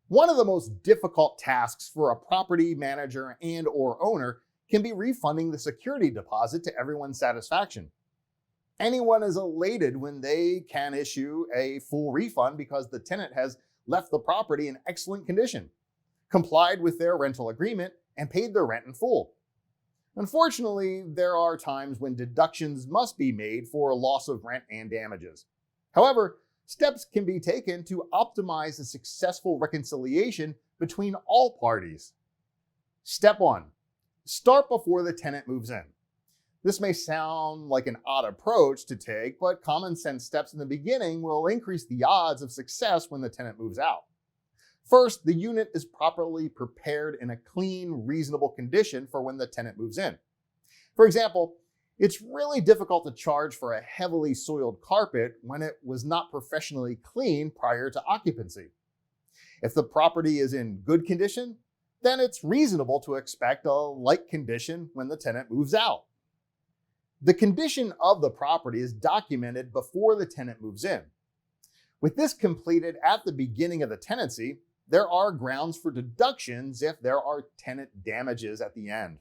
One of the most difficult tasks for a property manager and/or owner can be refunding the security deposit to everyone's satisfaction. Anyone is elated when they can issue a full refund because the tenant has left the property in excellent condition, complied with their rental agreement, and paid their rent in full. Unfortunately, there are times when deductions must be made for loss of rent and damages. However, steps can be taken to optimize a successful reconciliation between all parties. Step 1. Start before the tenant moves in. This may sound like an odd approach to take, but common sense steps in the beginning will increase the odds of success when the tenant moves out. First, the unit is properly prepared in a clean, reasonable condition for when the tenant moves in. For example, it's really difficult to charge for a heavily soiled carpet when it was not professionally cleaned prior to occupancy. If the property is in good condition, then it's reasonable to expect a like condition when the tenant moves out. The condition of the property is documented before the tenant moves in. With this completed at the beginning of the tenancy, there are grounds for deductions if there are tenant damages at the end.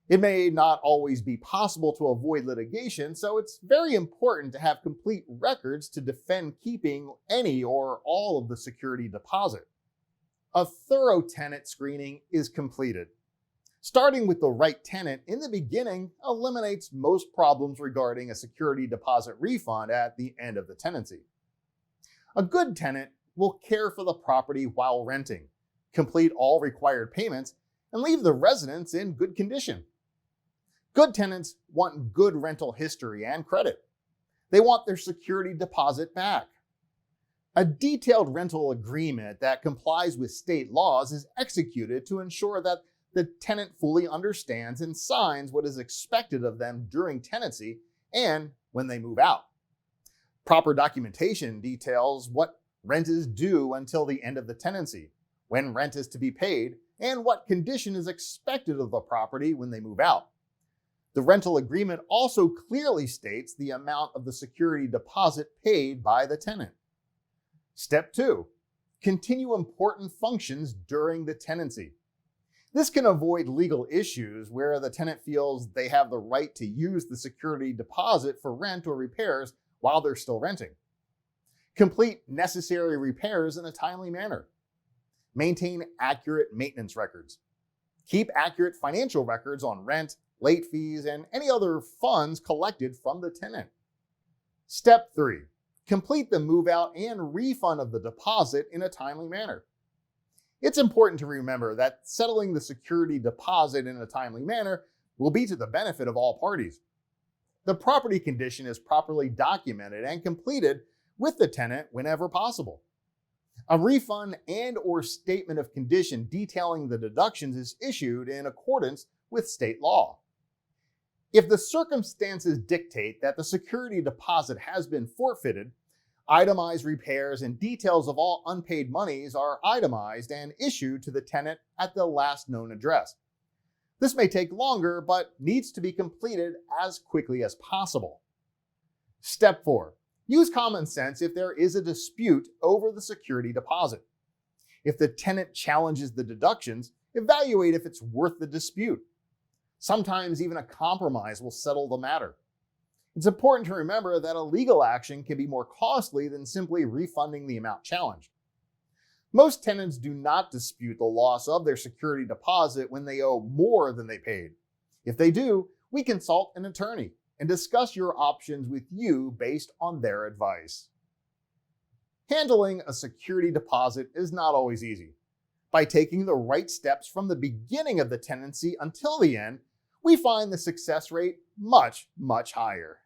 It may not always be possible to avoid litigation, so it's very important to have complete records to defend keeping any or all of the security deposit. A thorough tenant screening is completed. Starting with the right tenant in the beginning eliminates most problems regarding a security deposit refund at the end of the tenancy. A good tenant will care for the property while renting, complete all required payments, and leave the residents in good condition. Good tenants want good rental history and credit. They want their security deposit back. A detailed rental agreement that complies with state laws is executed to ensure that the tenant fully understands and signs what is expected of them during tenancy and when they move out. Proper documentation details what rent is due until the end of the tenancy, when rent is to be paid, and what condition is expected of the property when they move out. The rental agreement also clearly states the amount of the security deposit paid by the tenant. Step 2. Continue important functions during the tenancy. This can avoid legal issues where the tenant feels they have the right to use the security deposit for rent or repairs while they're still renting. Complete necessary repairs in a timely manner. Maintain accurate maintenance records. Keep accurate financial records on rent, late fees, and any other funds collected from the tenant. Step 3. Complete the move-out and refund of the deposit in a timely manner. It's important to remember that settling the security deposit in a timely manner will be to the benefit of all parties. The property condition is properly documented and completed with the tenant whenever possible. A refund and/or statement of condition detailing the deductions is issued in accordance with state law. If the circumstances dictate that the security deposit has been forfeited, itemized repairs and details of all unpaid monies are itemized and issued to the tenant at the last known address. This may take longer, but needs to be completed as quickly as possible. Step 4. Use common sense if there is a dispute over the security deposit. If the tenant challenges the deductions, evaluate if it's worth the dispute. Sometimes even a compromise will settle the matter. It's important to remember that a legal action can be more costly than simply refunding the amount challenged. Most tenants do not dispute the loss of their security deposit when they owe more than they paid. If they do, we consult an attorney and discuss your options with you based on their advice. Handling a security deposit is not always easy. By taking the right steps from the beginning of the tenancy until the end, we find the success rate much, much higher.